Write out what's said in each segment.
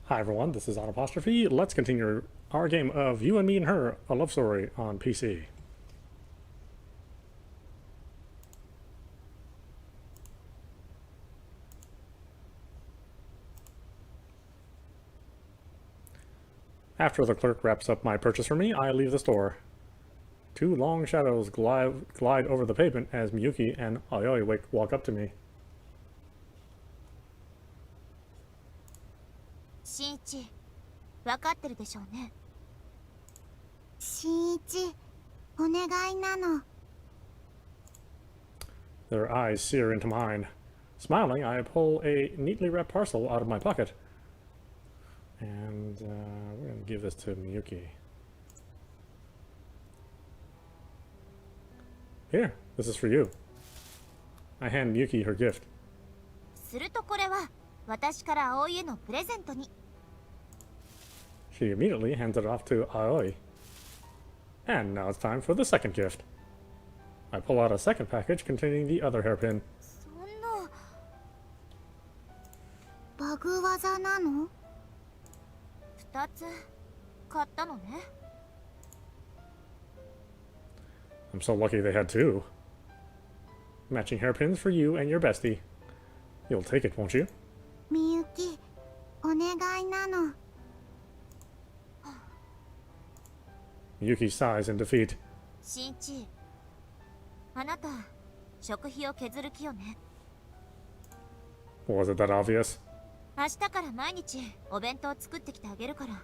Hi everyone, this is audap. Let's continue our game of You and Me and Her, a love story on PC. After the clerk wraps up my purchase for me, I leave the store. Two long shadows glide over the pavement as Miyuki and Ayoi walk up to me. Shinichi, わかってるでしょうね。Shinichi, お願いなの。Their eyes sear into mine. Smiling, I pull a neatly wrapped parcel out of my pocket. And we're going to give this to Miyuki. Here, this is for you. I hand Miyuki her gift. するとこれは私から葵へのプレゼントに。She immediately hands it off to Aoi. And now it's time for the second gift. I pull out a second package containing the other hairpin. そんなバグ技なの？二つ買ったのね。I'm so lucky they had two. Matching hairpins for you and your bestie. You'll take it, won't you? みゆき、お願いなの。Miyuki sighs in defeat. しんち、あなた食費を削る気よね。Was it that obvious? 明日から毎日お弁当作ってきてあげるから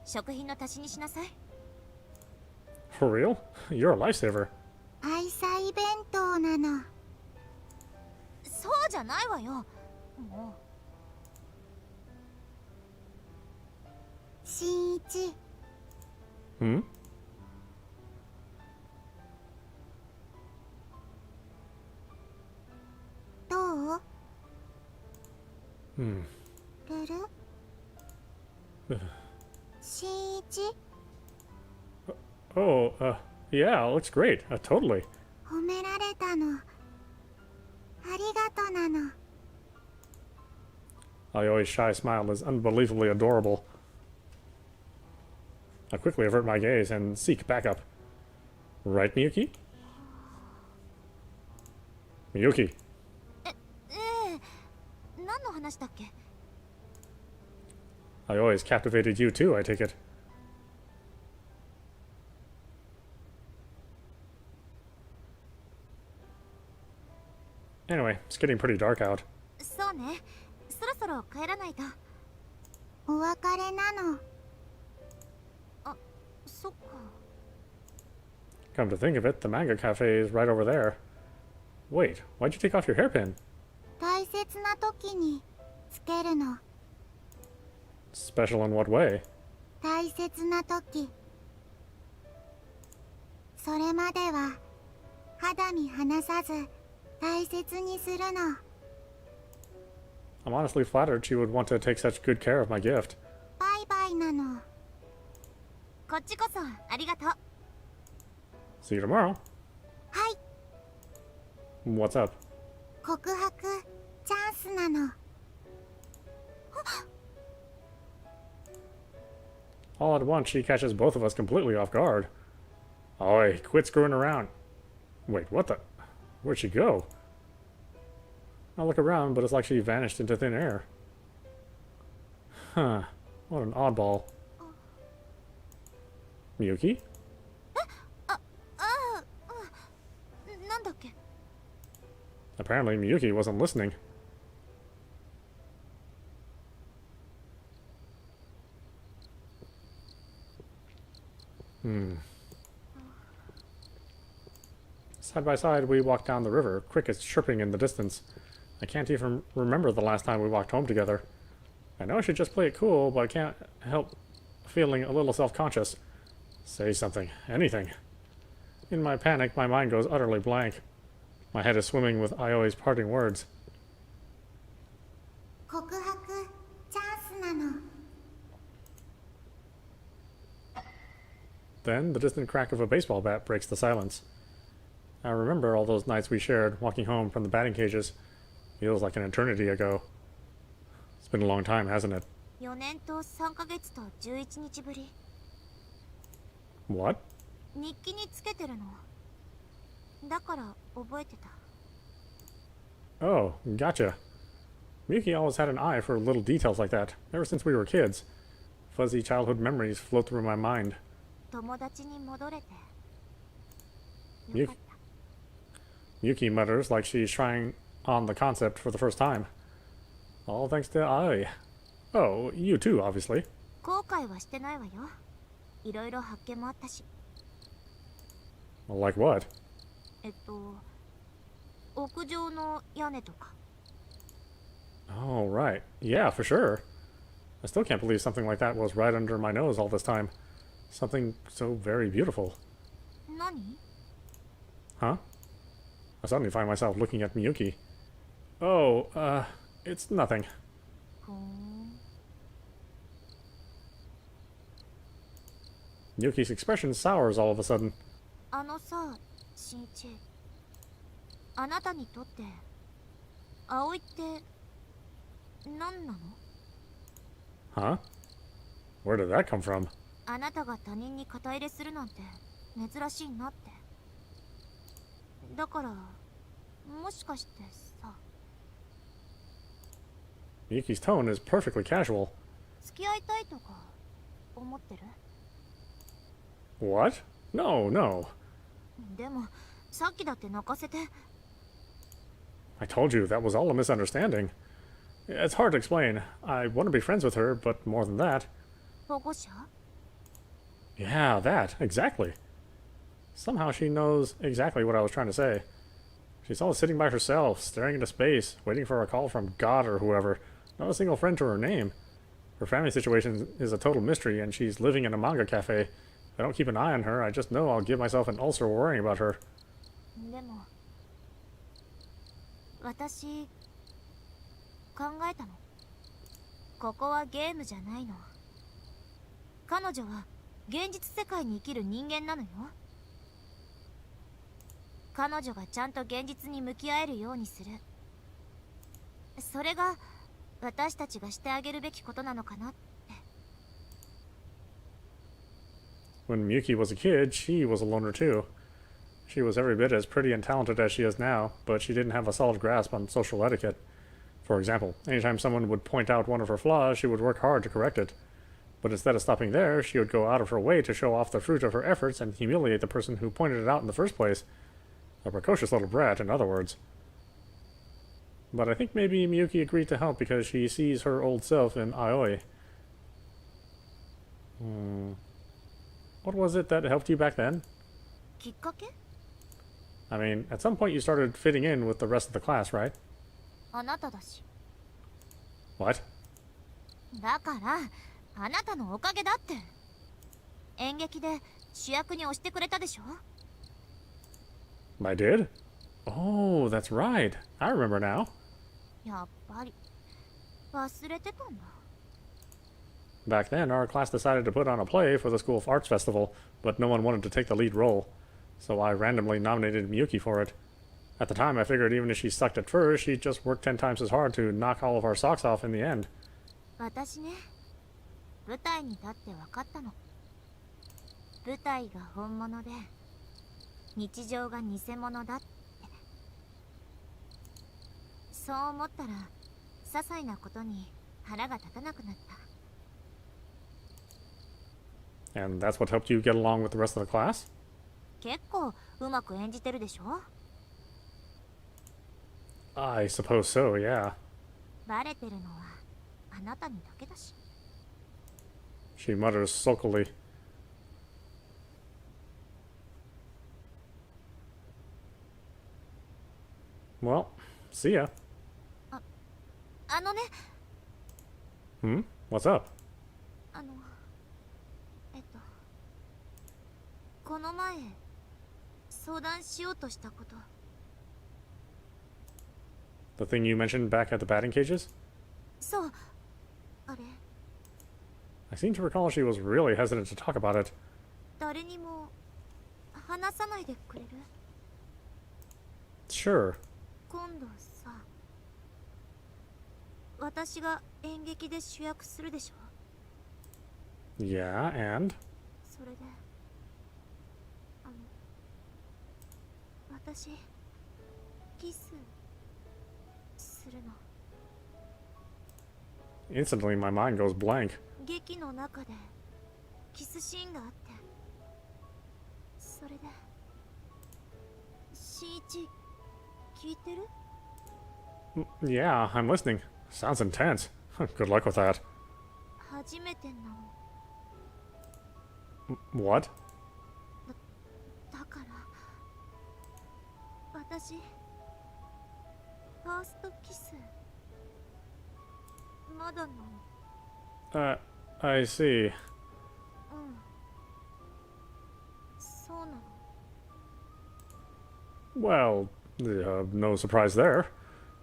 食費の足しにしなさい。 For real? You're a lifesaver. 愛妻弁当なの。そうじゃないわよ。もう。しんいち。Hmm? どう？ Hmm. ルル？しんいち？ Oh, yeah, it looks great. Totally. 褒められたの。ありがとなの。Aoi's shy smile is unbelievably adorable. I quickly avert my gaze and seek backup. Right, Miyuki? Miyuki. ええ、何の話だっけ？ Aoi's captivated you too, I take it. Anyway, it's getting pretty dark out. そうね。そろそろ帰らないと。お別れなの。あ、そっか。 Come to think of it, the manga cafe is right over there. Wait, why'd you take off your hairpin? 大切な時につけるの。 Special in what way? 大切な時。それまでは肌身離さず大切にするの。 I'm honestly flattered she would want to take such good care of my gift. バイバイなの。こっちこそありがとう。 See you tomorrow. はい。 What's up? 告白チャンスなの。 All at once, she catches both of us completely off guard. Oi, quit screwing around. Wait, what the? Where'd she go? I look around, but it's like she vanished into thin air. Huh. What an oddball. Miyuki? なんだっけ？ Apparently, Miyuki wasn't listening. Side by side, we walk down the river, crickets chirping in the distance. I can't even remember the last time we walked home together. I know I should just play it cool, but I can't help feeling a little self-conscious. Say something. Anything. In my panic, my mind goes utterly blank. My head is swimming with Aoi's parting words. 告白チャンスなの。 Then, the distant crack of a baseball bat breaks the silence. I remember all those nights we shared, walking home from the batting cages. Feels like an eternity ago. It's been a long time, hasn't it? 4年と3ヶ月と11日ぶり。 What? 日記につけてるの。だから覚えてた。 Oh, gotcha. Miyuki always had an eye for little details like that, ever since we were kids. Fuzzy childhood memories float through my mind. 友達に戻れて。 Miyuki, よかった。 Miyuki mutters like she's trying on the concept for the first time. All thanks to Ai. Oh, you too, obviously. 後悔はしてないわよ。いろいろ発見もあったし。 Like what? 屋上の屋根とか。 Oh, right. Yeah, for sure. I still can't believe something like that was right under my nose all this time. Something so very beautiful. 何？ Huh? I suddenly find myself looking at Miyuki. Oh, it's nothing. ふーん。 Miyuki's expression sours all of a sudden. あのさ、新一。あなたにとって葵って何なの？ Huh? Where did that come from? あなたが他人に肩入れするなんて珍しいなって。だからもしかしてさ。 Miyuki's tone is perfectly casual. 付き合いたいとか思ってる？ What? No, no. でもさっきだって泣かせて。 I told you that was all a misunderstanding. It's hard to explain. I want to be friends with her, but more than that. 保護者？ Yeah, that. Exactly. Somehow she knows exactly what I was trying to say. She's always sitting by herself, staring into space, waiting for a call from God or whoever. Not a single friend to her name. Her family situation is a total mystery, and she's living in a manga cafe. If I don't keep an eye on her, I just know I'll give myself an ulcer worrying about her. でも私考えたの。ここはゲームじゃないの。彼女は現実世界に生きる人間なのよ。彼女がちゃんと現実に向き合えるようにする。それが私たちがしてあげるべきことなのかなって。 When Miyuki was a kid, she was a loner too. She was every bit as pretty and talented as she is now, but she didn't have a solid grasp on social etiquette. For example, anytime someone would point out one of her flaws, she would work hard to correct it. But instead of stopping there, she would go out of her way to show off the fruit of her efforts and humiliate the person who pointed it out in the first place. A precocious little brat, in other words. But I think maybe Miyuki agreed to help because she sees her old self in Aoi. What was it that helped you back then? きっかけ？ I mean, at some point you started fitting in with the rest of the class, right? あなただし。 What? だからあなたのおかげだって。演劇で主役に押してくれたでしょ。 I did? Oh, that's right. I remember now. やっぱり忘れてたんだ。 Back then, our class decided to put on a play for the School of Arts Festival, but no one wanted to take the lead role, so I randomly nominated Miyuki for it. At the time, I figured even if she sucked at first, she'd just work 10 times as hard to knock all of our socks off in the end. 私ね、舞台に立って分かったの。舞台が本物で日常が偽物だって。そう思ったら些細なことに腹が立たなくなった。 And that's what helped you get along with the rest of the class? 結構うまく演じてるでしょ。 I suppose so, yeah. バレてるのはあなたにだけだし。 She mutters sulkily. Well, see ya. あのね、 Hmm? What's up? あのこの前相談しようとしたこと。 The thing you mentioned back at the batting cages? そう、あれ I seem to recall she was really hesitant to talk about it. 誰にも話さないでくれる？ Sure. 今度さ、私が演劇で主役するでしょ。 Yeah, and? それで私キスするの。 Instantly, my mind goes blank. 劇の中でキスシーンがあって、それで新一聞いてる？ Yeah, I'm listening. Sounds intense. Good luck with that. 初めてなの。 What? だから私ファーストキスまだなの。 I see. うん、そうなの。 Well, no surprise there.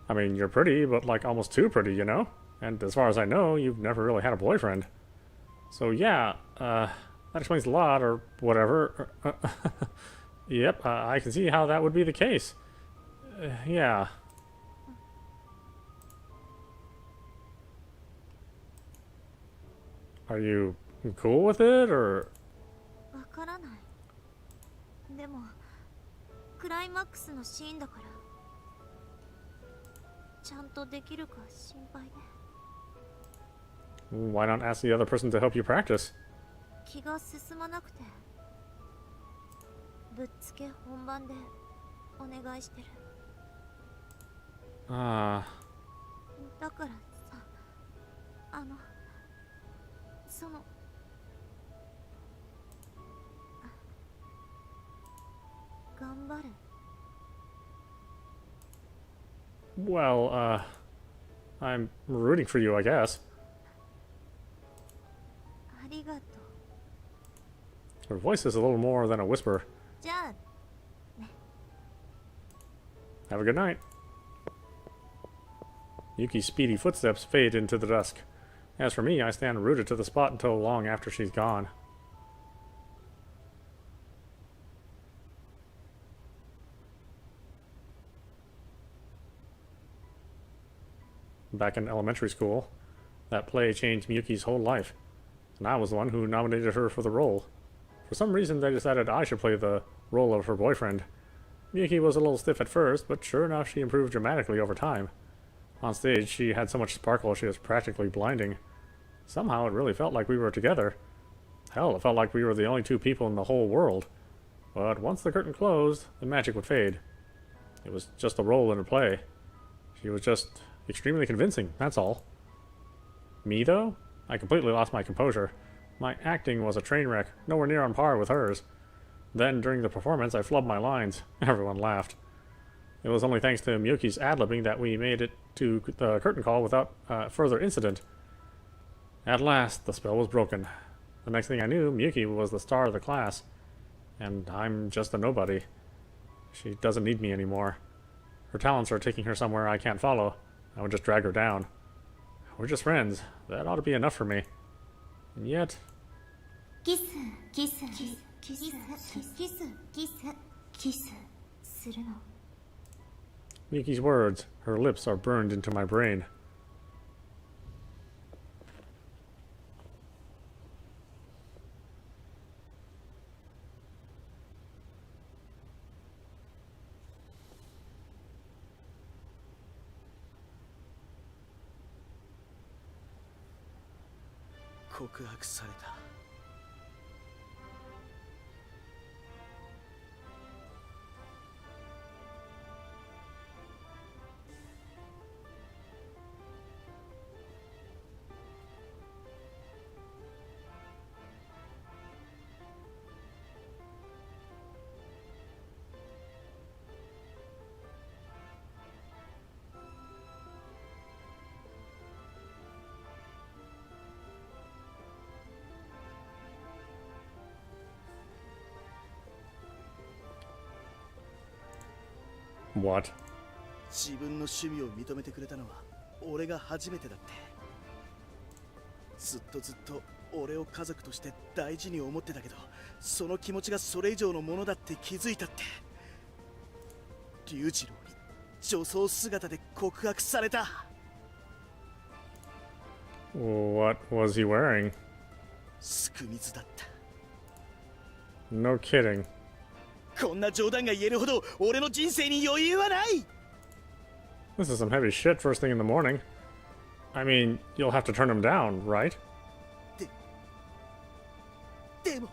I mean, you're pretty, but like almost too pretty, you know? And as far as I know, you've never really had a boyfriend. So yeah, that explains a lot, or whatever. Yep, I can see how that would be the case. Yeah. Are you cool with it, or? わからない。でもクライマックスのシーンだからちゃんとできるか心配で。 Why not ask the other person to help you practice? 気が進まなくてぶっつけ本番でお願いしてる。 Ah, だからさ、その頑張る。 well, I'm rooting for you, I guess. ありがとう。 Her voice is a little more than a whisper. じゃあ Have a good night. Yuki's speedy footsteps fade into the dusk. As for me, I stand rooted to the spot until long after she's gone. Back in elementary school, that play changed Miyuki's whole life, and I was the one who nominated her for the role. For some reason, they decided I should play the role of her boyfriend. Miyuki was a little stiff at first, but sure enough, she improved dramatically over time. On stage, she had so much sparkle she was practically blinding. Somehow, it really felt like we were together. Hell, it felt like we were the only two people in the whole world. But once the curtain closed, the magic would fade. It was just a role in a play. She was just extremely convincing, that's all. Me, though? I completely lost my composure. My acting was a train wreck, nowhere near on par with hers. Then, during the performance, I flubbed my lines. Everyone laughed. It was only thanks to Miyuki's ad-libbing that we made it to the curtain call without further incident. At last, the spell was broken. The next thing I knew, Miyuki was the star of the class. And I'm just a nobody. She doesn't need me anymore. Her talents are taking her somewhere I can't follow. I would just drag her down. We're just friends. That ought to be enough for me. And yet... キスキスキスキスキスキスキスキスするの。 Miyuki's words, her lips are burned into my brain. Kokuraku What? 自分の趣味を認めてくれたのは俺が初めてだって。ずっと俺を家族として大事に思ってたけど、その気持ちがそれ以上のものだって気づいたって。龍二郎に女装姿で告白された。What was he wearing? すく水だった。 No kidding. こんな冗談が言えるほど俺の人生に余裕はない。 This is some heavy shit first thing in the morning. I mean, you'll have to turn him down, right? でも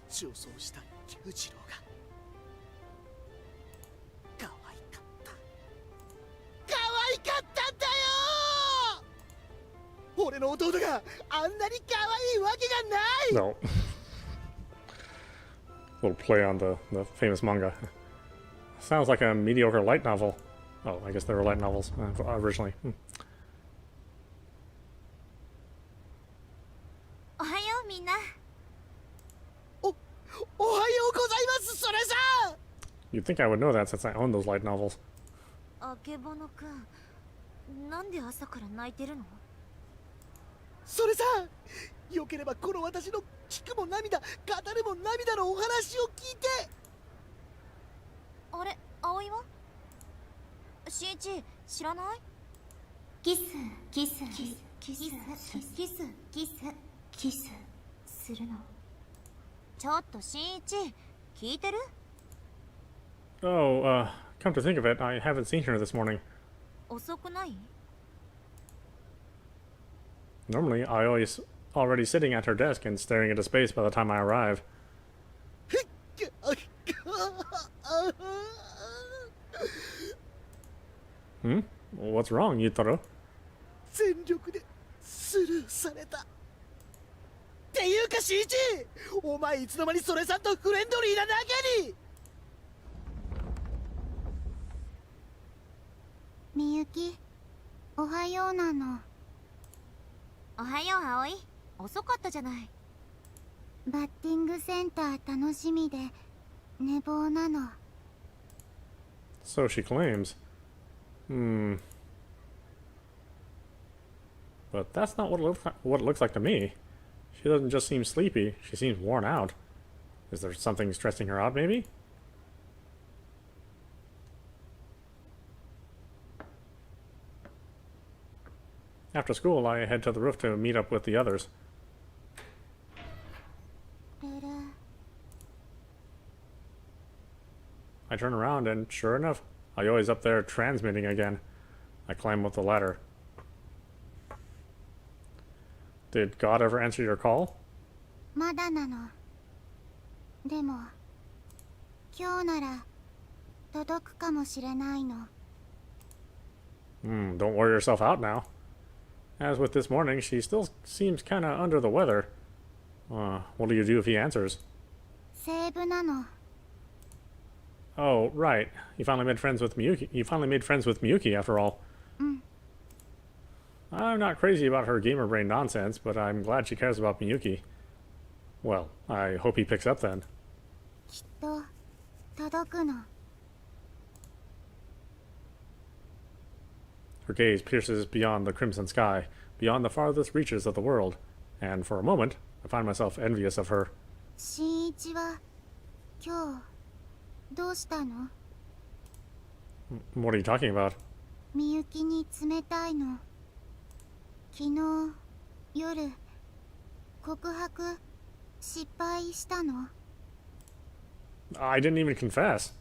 女装した久次郎が可愛かった。可愛かったんだよ。俺の弟があんなに可愛いわけがない。 No. Little play on the famous manga. Sounds like a mediocre light novel. Oh, I guess they were light novels originally. おはようみんな。おはようございます、それさん。 You'd think I would know that since I own those light novels. あけぼのくん、なんで朝から泣いてるの？それさん、よければこの私の聞くも涙、語るも涙のお話を聞いて。あれ、葵は？しんいち、知らない？キス、キス、キス、キス、キス、キス、キスするの。ちょっとしんいち、聞いてる？ Oh, come to think of it, I haven't seen her this morning. 遅くない？ Normally, I always already sitting at her desk and staring into space by the time I arrive. Hmm? What's wrong, Yutaro? 全力でスルーされた。っていうかしんいち、お前いつの間にそれさんとフレンドリーなだけに。みゆき、おはようなの。おはよう葵、遅かったじゃない。バッティングセンター楽しみで寝坊なの。 So she claims. Hmm. But that's not what it looks like to me. She doesn't just seem sleepy, she seems worn out. Is there something stressing her out, maybe? After school, I head to the roof to meet up with the others. I turn around and, sure enough, Ayoi's up there transmitting again. I climb up the ladder. Did God ever answer your call? まだなの。でも、今日なら届くかもしれないの。Don't wear yourself out now. As with this morning, she still seems kinda under the weather. What do you do if he answers? セーブなの。 Oh, right. You finally made friends with Miyuki. You finally made friends with Miyuki, after all. I'm not crazy about her gamer brain nonsense, but I'm glad she cares about Miyuki. Well, I hope he picks up then. きっと届くの。 Her gaze pierces beyond the crimson sky, beyond the farthest reaches of the world, and for a moment, I find myself envious of her. しんいちは今日どうしたの？ What are you talking about? みゆきに冷たいの。昨日夜告白失敗したの？ I didn't even confess.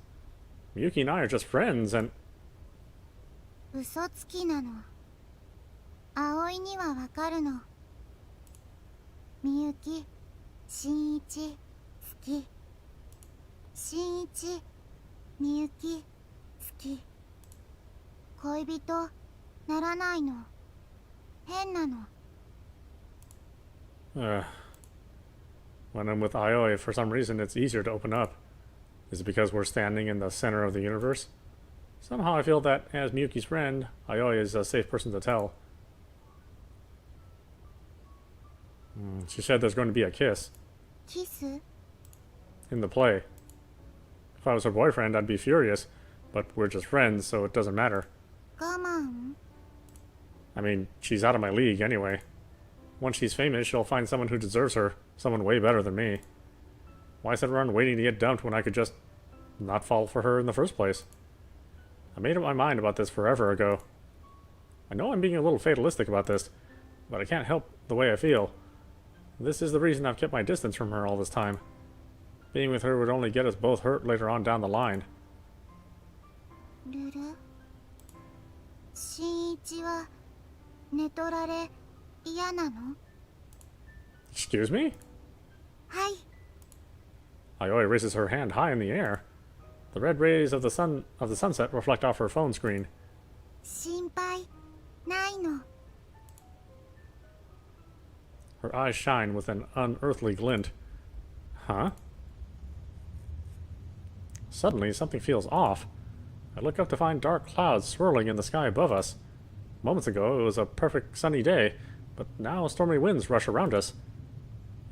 Miyuki and I are just friends, and... 嘘つきなの。葵にはわかるの。みゆき、しんいち好き。しんいち、みゆき好き。恋人ならないの。変なの。 When I'm with Aioi, for some reason, it's easier to open up. Is it because we're standing in the center of the universe? Somehow I feel that, as Miyuki's friend, Aioi is a safe person to tell. She said there's going to be a kiss. キス？ In the play. If I was her boyfriend, I'd be furious, but we're just friends, so it doesn't matter. 我慢？ I mean, she's out of my league anyway. Once she's famous, she'll find someone who deserves her, someone way better than me. Why sit around waiting to get dumped when I could just not fall for her in the first place? I made up my mind about this forever ago. I know I'm being a little fatalistic about this, but I can't help the way I feel. This is the reason I've kept my distance from her all this time. Being with her would only get us both hurt later on down the line. ルル新一は寝取られ嫌なの？ Excuse me? はい。 Ayoi raises her hand high in the air. The red rays of the sunset reflect off her phone screen. 心配ないの。 Her eyes shine with an unearthly glint. Huh? Suddenly, something feels off. I look up to find dark clouds swirling in the sky above us. Moments ago, it was a perfect sunny day, but now stormy winds rush around us.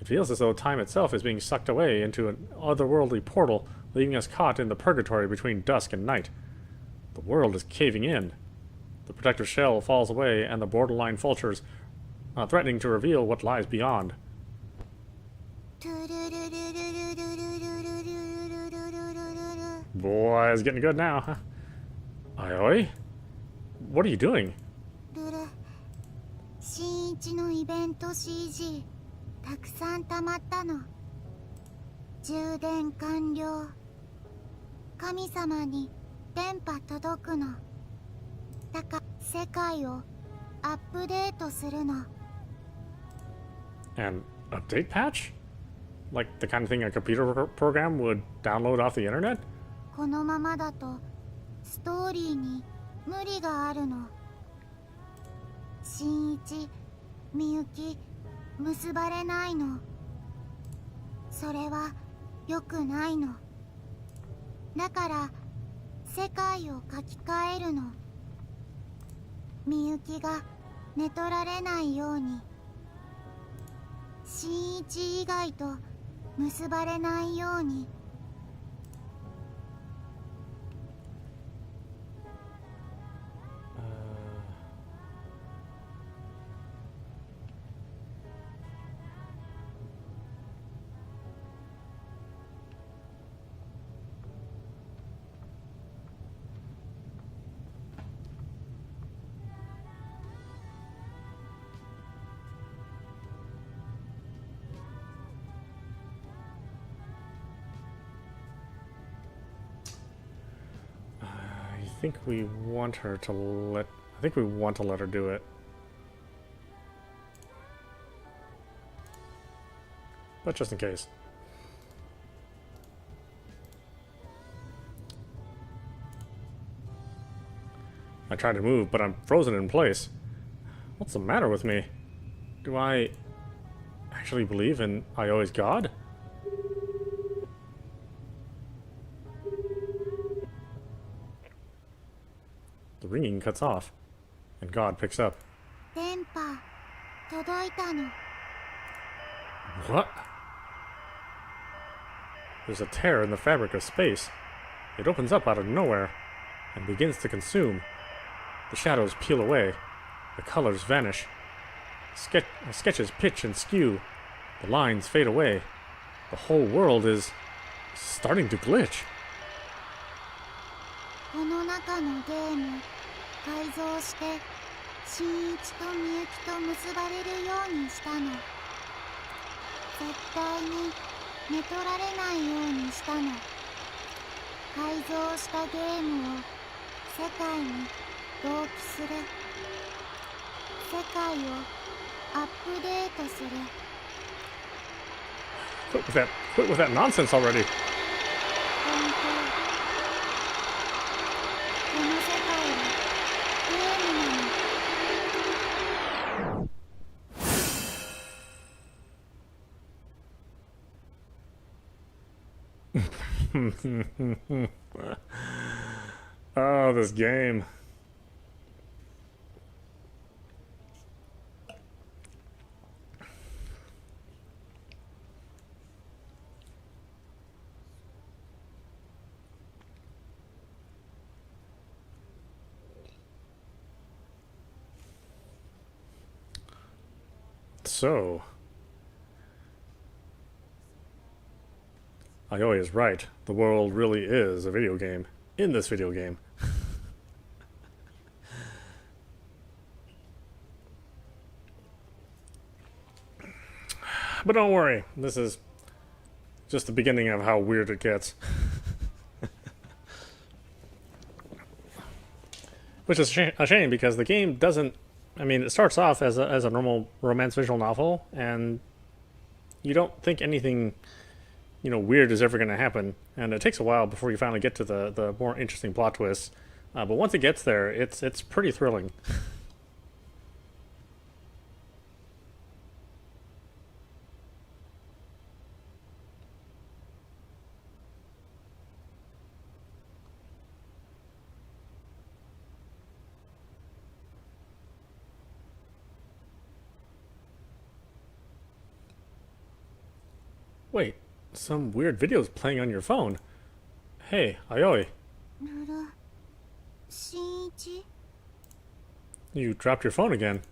It feels as though time itself is being sucked away into an otherworldly portal, leaving us caught in the purgatory between dusk and night. The world is caving in. The protective shell falls away, and the borderline vultures threatening to reveal what lies beyond. Boy, it's getting good now, huh? Ayoi? What are you doing? ルル新一のイベント CG たくさん溜まったの。充電完了。神様に電波届くの。だから世界をアップデートするの。 An update patch? Like the kind of thing a computer program would download off the internet? このままだとストーリーに無理があるの。新一、みゆき、結ばれないの。それは良くないの。だから世界を書き換えるの。みゆきが寝取られないように。新一以外と結ばれないように。I think we want to let her do it. But just in case. I try to move, but I'm frozen in place. What's the matter with me? Do I actually believe in Ayoi's god? The ringing cuts off, and God picks up. 電波届いたの。 What? There's a tear in the fabric of space. It opens up out of nowhere, and begins to consume. The shadows peel away. The colors vanish. Sketches pitch and skew. The lines fade away. The whole world is starting to glitch. この中のゲーム改造して新一とみゆきと結ばれるようにしたの。絶対に寝取られないようにしたの。改造したゲームを世界に同期する。世界をアップデートする。 Quit with that nonsense already. 本当。この世界はゲームなの。 Oh, this game. So, Ayoi is right. The world really is a video game. In this video game. But don't worry, this is just the beginning of how weird it gets. Which is a shame because the game doesn't... I mean, it starts off as a normal romance visual novel, and you don't think anything, you know, weird is ever going to happen. And it takes a while before you finally get to the more interesting plot twists. But once it gets there, it's pretty thrilling. Wait, some weird video's playing on your phone. Hey, Ayoi, ルル新一 you dropped your phone again.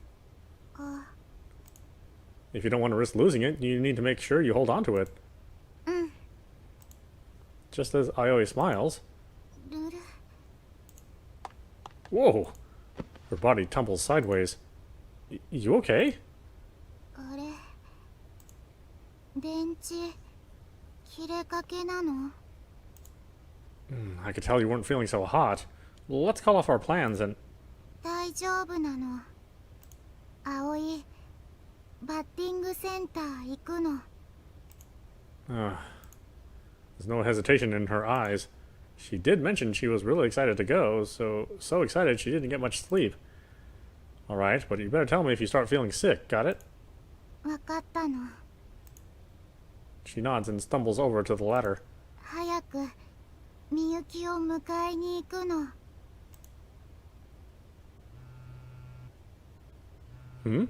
が If you don't want to risk losing it, you need to make sure you hold on to it. Just as Ayoi smiles. ルル Whoa! Her body tumbles sideways. You okay? あれ電池切れかけなの I could tell you weren't feeling so hot. Let's call off our plans and... 大丈夫なの葵バッティングセンター行くの There's no hesitation in her eyes. She did mention she was really excited to go, so excited she didn't get much sleep. Alright, but you better tell me if you start feeling sick, got it? わかったの She nods and stumbles over to the ladder. 早くみゆきを迎えに行くの On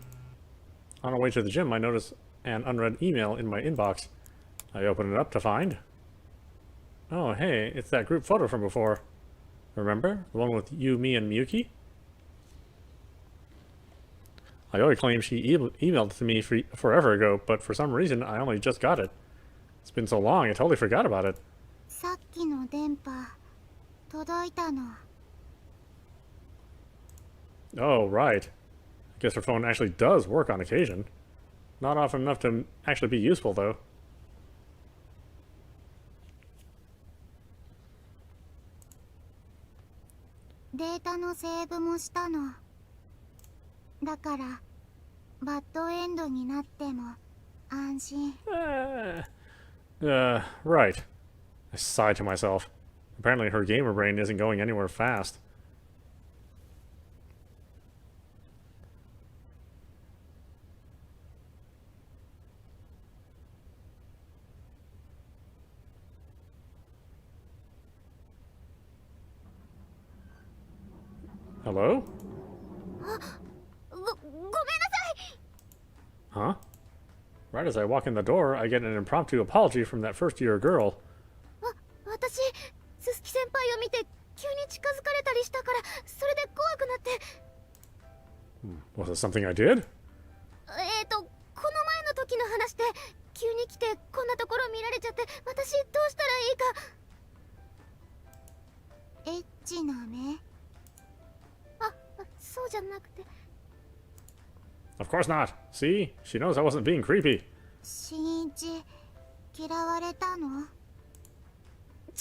our way to the gym, I notice an unread email in my inbox. I open it up to find... Oh, hey, it's that group photo from before. Remember? The one with you, me, and Miyuki? Ayoi claims she emailed it to me forever ago, but for some reason, I only just got it. It's been so long, I totally forgot about it. さっきの電波届いたの Oh, right. I guess her phone actually does work on occasion. Not often enough to actually be useful, though. データのセーブもしたのだからバッドエンドになっても安心 Right. I sigh to myself. Apparently her gamer brain isn't going anywhere fast. Hello? ごめんなさい Huh? Right as I walk in the door, I get an impromptu apology from that first-year girl. 私ススキ先輩を見て急に近づかれたりしたからそれで怖くなって Was it something I did? この前の時の話で急に来てこんなところ見られちゃって私どうしたらいいかエッチな目あ、そうじゃなくて Of course not. See? She knows I wasn't being creepy. 新一嫌われたの違いま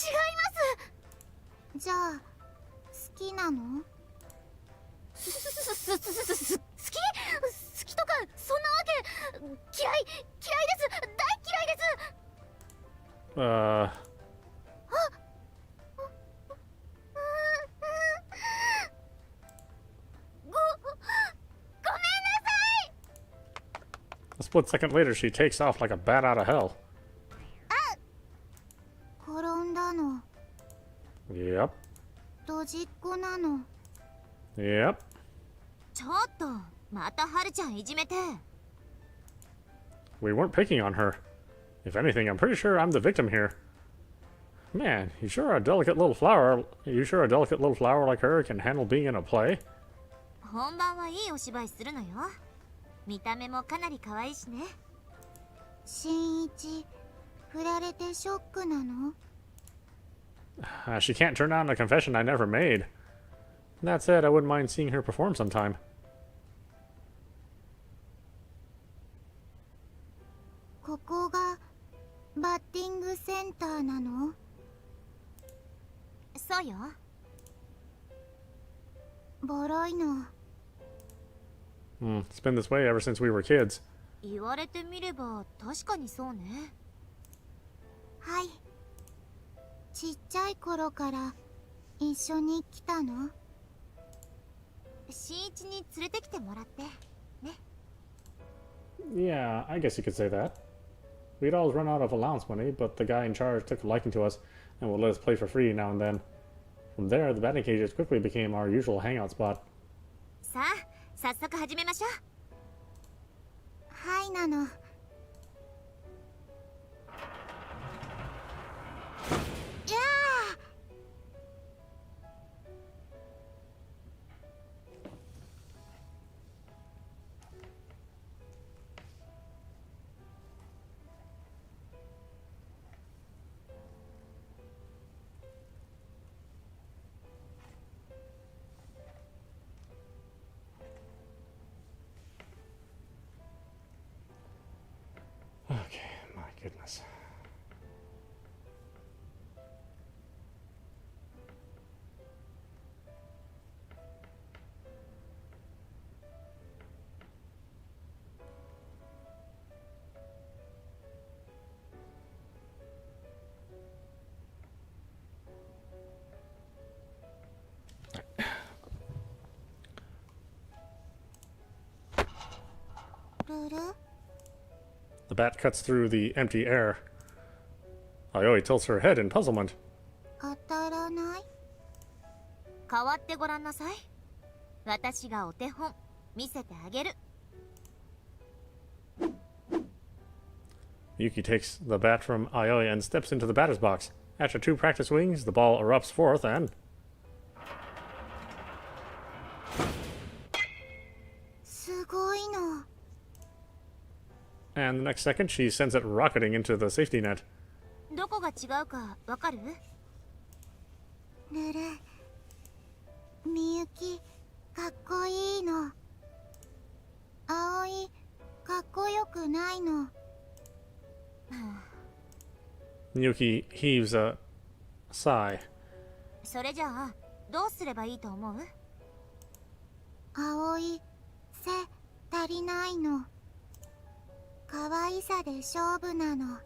すじゃあ好きなの好きとかそんなわけ嫌いです大嫌いですごめんなさい A split second later, she takes off like a bat out of hell. 転んだの Yep. ドジっ子なの Yep. ちょっとまたはるちゃんいじめて We weren't picking on her. If anything, I'm pretty sure I'm the victim here. Man, you sure a delicate little flower like her can handle being in a play? 本番はいいお芝居するのよ見た目もかなり可愛いしね新一振られてショックなの She can't turn down a confession I never made. That said, I wouldn't mind seeing her perform sometime. ここがバッティングセンターなの？そうよ。ボロいの。It's been this way ever since we were kids. 言われてみれば確かにそうね。はい。ちっちゃい頃から一緒に来たの？新一に連れてきてもらってね。Yeah, I guess you could say that. We'd always run out of allowance money, but the guy in charge took a liking to us and would let us play for free now and then. From there, the batting cages quickly became our usual hangout spot. さあ、早速始めましょう。はいなの。やあ。Okay, my goodness. The bat cuts through the empty air. Ayoi tilts her head in puzzlement. 当たらない？変わってごらんなさい。私がお手本見せてあげる。Miyuki takes the bat from Ayoi and steps into the batter's box. After 2 practice swings, the ball erupts forth and... すごいの。And the next second, she sends it rocketing into the safety net. どこが違うかわかる？ルル、みゆき、かっこいいの。葵、かっこよくないの。Miyuki heaves a sigh. それじゃあどうすればいいと思う？葵、背足りないの。可愛さで勝負なの。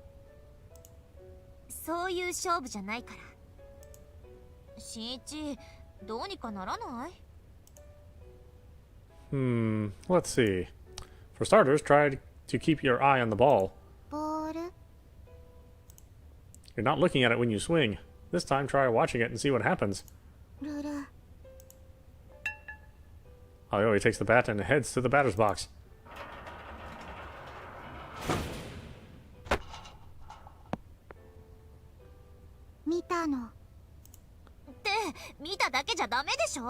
そういう勝負じゃないから。新一、どうにかならない？ Let's see. For starters, try to keep your eye on the ball. ボール？ You're not looking at it when you swing. This time, try watching it and see what happens. ルル、 Ayoi takes the bat and heads to the batter's box. 見たの。って見ただけじゃダメでしょ？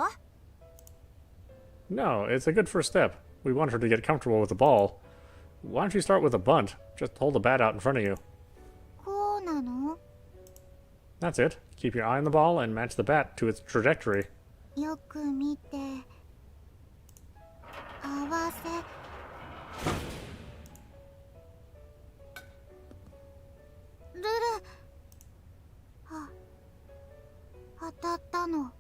No, it's a good first step. We want her to get comfortable with the ball. Why don't you start with a bunt? Just hold the bat out in front of you. こうなの？ That's it. Keep your eye on the ball and match the bat to its trajectory. よく見て。合わせ。ルル。当たったの。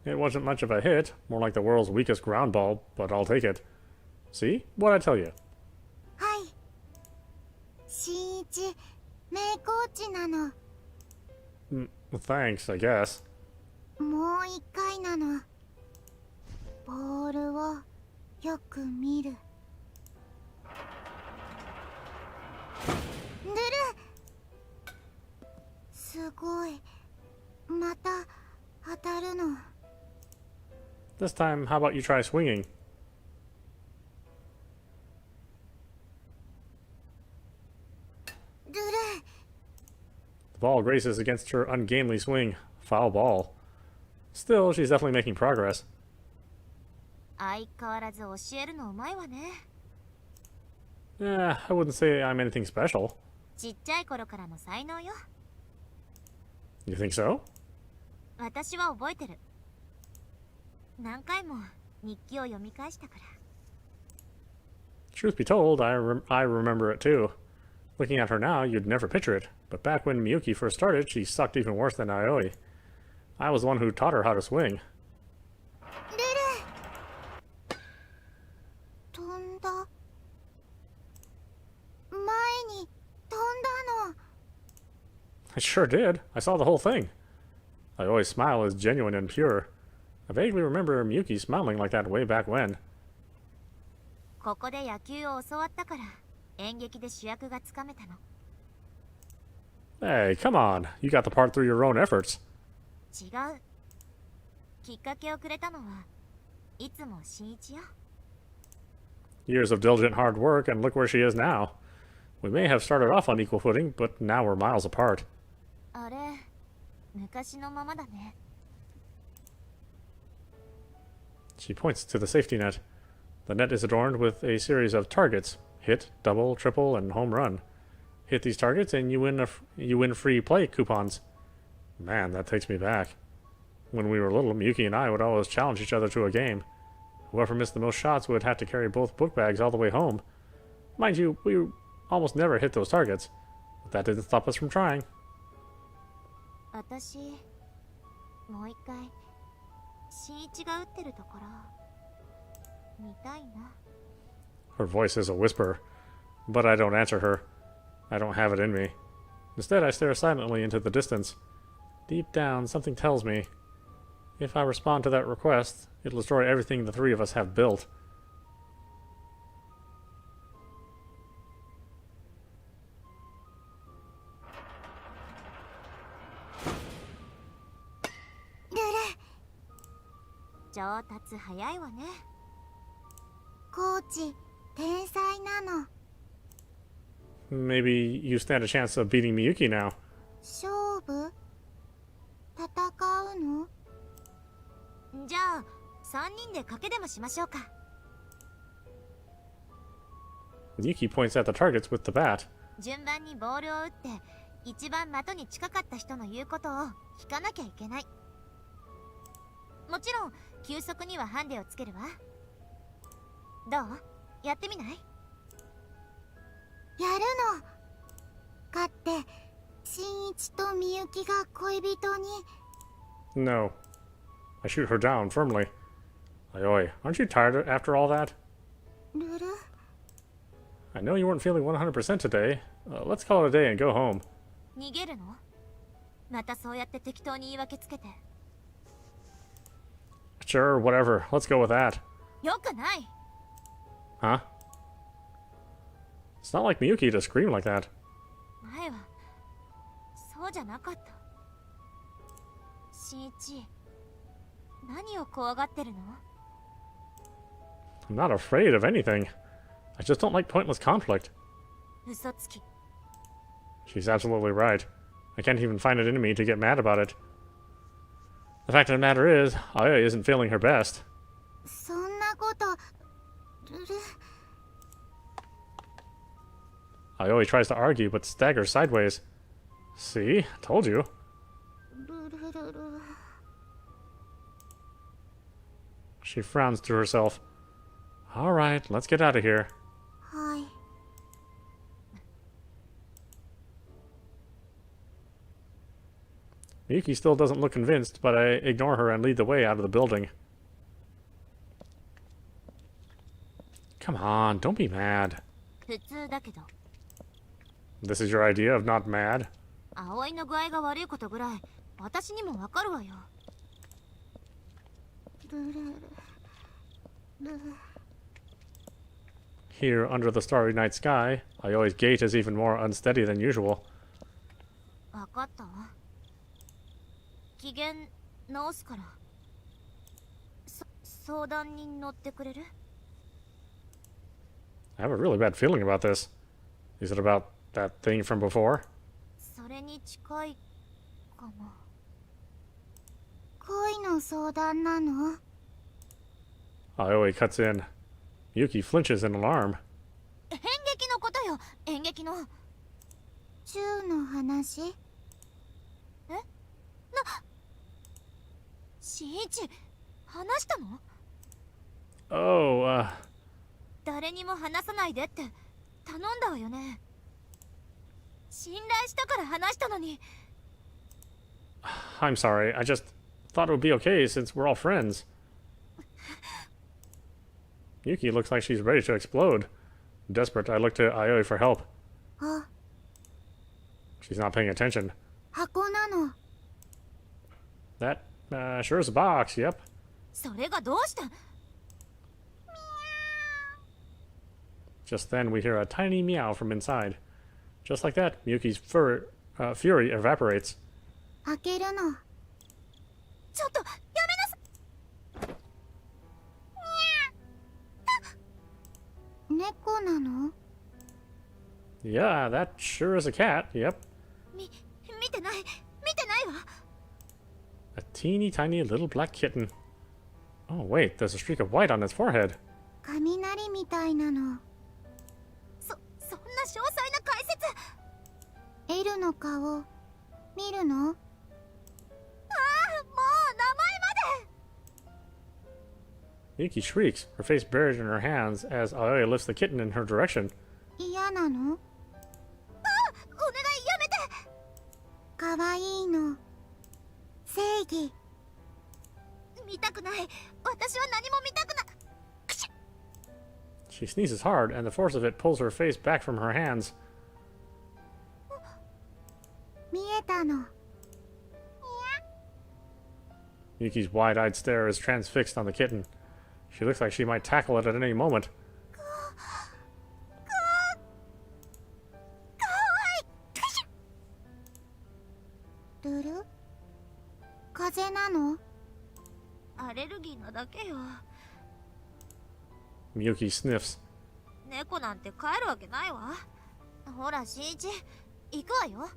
It wasn't much of a hit, more like the world's weakest ground ball, but I'll take it. See? What'd I tell you? はい。新一、名コーチなの。Thanks, I guess. もう一回なの。ボールをよく見る。ルル。すごい。また当たるの。 This time, how about you try swinging? ルル。 The ball graces against her ungainly swing. Foul ball. Still, she's definitely making progress. 相変わらず教えるのうまいわね。I wouldn't say I'm anything special. ちっちゃい頃からの才能よ。 You think so? 私は覚えてる。何回も日記を読み返したから。Truth be told, I remember it too. Looking at her now, you'd never picture it, but back when Miyuki first started, she sucked even worse than Aoi. I was the one who taught her how to swing. ルル飛んだ前に飛んだの I sure did. I saw the whole thing. Aoi's smile is genuine and pure. I vaguely remember Miyuki smiling like that way back when. ここで野球を教わったから演劇で主役がつかめたの。 Hey, come on. You got the part through your own efforts. 違う。きっかけをくれたのはいつも新一よ。 Years of diligent hard work, and look where she is now. We may have started off on equal footing, but now we're miles apart. あれ、昔のままだね。 She points to the safety net. The net is adorned with a series of targets: hit, double, triple, and home run. Hit these targets and you win free play coupons. Man, that takes me back. When we were little, Miyuki and I would always challenge each other to a game. Whoever missed the most shots would have to carry both book bags all the way home. Mind you, we almost never hit those targets, but that didn't stop us from trying. 私、もう一回、新一が打ってるところ、見たいな。 Her voice is a whisper, but I don't answer her. I don't have it in me. Instead, I stare silently into the distance. Deep down, something tells me, if I respond to that request, it'll destroy everything the three of us have built. ルル上達早いわね。コーチ天才なの Maybe you stand a chance of beating Miyuki now. 勝負戦うのじゃあ、3人で賭けでもしましょうか。 Miyuki points at the targets with the bat. 順番にボールを打って、一番的に近かった人の言うことを聞かなきゃいけない。もちろん、球速にはハンデをつけるわ。どう？やってみない？やるの勝って新一とみゆきが恋人に No. I shoot her down firmly. Oi, aren't you tired after all that? ルル I know you weren't feeling 100% today. Let's call it a day and go home. 逃げるの？またそうやって適当に言い訳つけて。Sure, whatever. Let's go with that. よくない。 Huh? It's not like Miyuki to scream like that. 前はそうじゃなかった。新一、何を怖がってるの？ I'm not afraid of anything. I just don't like pointless conflict. 嘘つき。 She's absolutely right. I can't even find it in me to get mad about it. The fact of the matter is, Aya isn't feeling her best. そんなことルル Aoi tries to argue but staggers sideways. See? Told you. ルルルル She frowns to herself. Alright, let's get out of here. はい Miyuki still doesn't look convinced, but I ignore her and lead the way out of the building. Come on, don't be mad. 普通だけど、 This is your idea of not mad? 葵の具合が悪いことぐらい私にもわかるわよ。 ルルルル Here, under the starry night sky, Aoi's gait is even more unsteady than usual. わかったわ。機嫌直すから。相談に乗ってくれる？ I have a really bad feeling about this. Is it about that thing from before? それに近いかも。恋の相談なの Aoi cuts in. Miyuki flinches in alarm. 演劇のことよ、演劇の。チューの話新一、話したの？ Oh, 誰にも話さないでって頼んだわよね。信頼したから話したのに。 I'm sorry, I just thought it would be okay since we're all friends. Miyuki looks like she's ready to explode. Desperate, I look to Aoi for help. あ、 She's not paying attention. 箱なの。 That sure is a box, yep. それがどうした。 Just then, we hear a tiny meow from inside. Just like that, Miyuki's fury evaporates. 開けるの。ちょっとやめなさい。猫なの？ Yeah, that sure is a cat, yep. 見てないわ。 A teeny tiny little black kitten. Oh, wait, there's a streak of white on its forehead. 雷みたいなの。そんな詳細な解説。 L の顔見るの？ ああ、もう名前まで。 Miyuki shrieks, her face buried in her hands as Aoi lifts the kitten in her direction. 嫌なの？お願いやめて。かわいいの。正義。見たくない。私は何も見たくない。 She sneezes hard, and the force of it pulls her face back from her hands. 見えたの。 Miyuki's wide-eyed stare is transfixed on the kitten. She looks like she might tackle it at any moment. ルル？風邪なの？アレルギーなだけよ。 Miyuki sniffs. 猫なんて飼えるわけないわ。ほら、新一、行くわよ。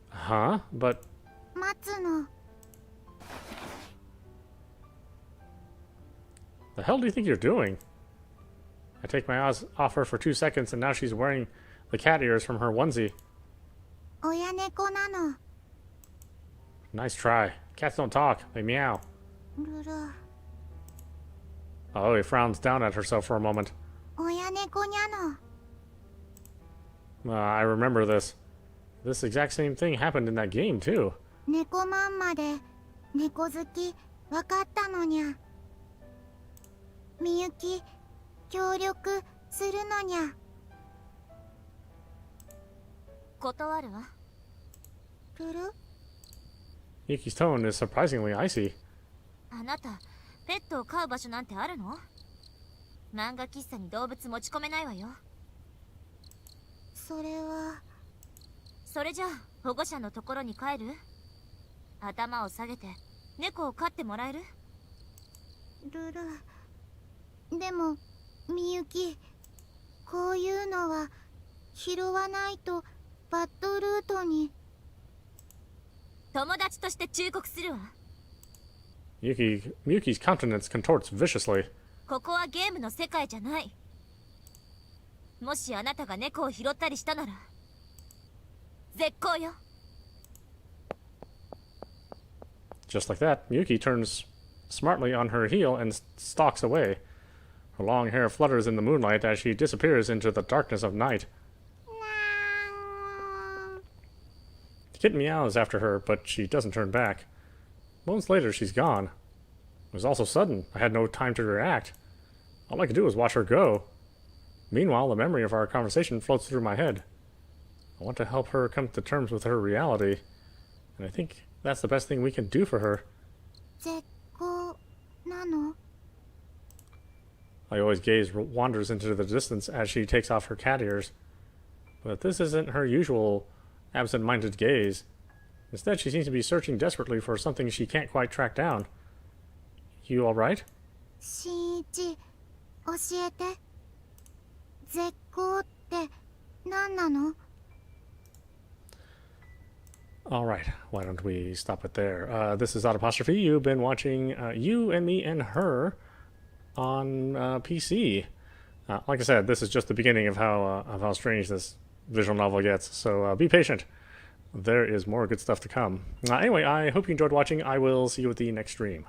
Huh? But 待つの。 the hell do you think you're doing? I take my eyes off her for 2 seconds, and now she's wearing the cat ears from her onesie. 親猫なの。 Nice try. Cats don't talk, they meow. ルル。 Aoi frowns down at herself for a moment. 親猫にゃの。 I remember this. This exact same thing happened in that game, too. 猫まんまで猫好きわかったのにゃ。みゆき協力するのにゃ。断るわ。ルル？ Yuki's tone is surprisingly icy. あなた、ペットを飼う場所なんてあるの？漫画喫茶に動物持ち込めないわよ。それは。それじゃあ保護者のところに帰る？頭を下げて猫を飼ってもらえる？ルル。でもみゆき、こういうのは拾わないとバッドルートに。友達として忠告するわ。 Miyuki's countenance contorts viciously. ここはゲームの世界じゃない。もしあなたが猫を拾ったりしたなら絶好よ。 Just like that, Miyuki turns smartly on her heel and stalks away. Her long hair flutters in the moonlight as she disappears into the darkness of night. The kitten meows after her, but she doesn't turn back. Moments later, she's gone. It was all so sudden, I had no time to react. All I could do was watch her go. Meanwhile, the memory of our conversation floats through my head. I want to help her come to terms with her reality, and I think that's the best thing we can do for her. 絶好なの？ Aoi's gaze wanders into the distance as she takes off her cat ears. But this isn't her usual absent-minded gaze. Instead, she seems to be searching desperately for something she can't quite track down. You alright? 新一、教えて。絶好って何なの？ Alright, why don't we stop it there? This is audap. You've been watching You and Me and Her on PC. Like I said, this is just the beginning of how strange this visual novel gets, so be patient. There is more good stuff to come. Anyway, I hope you enjoyed watching. I will see you at the next stream.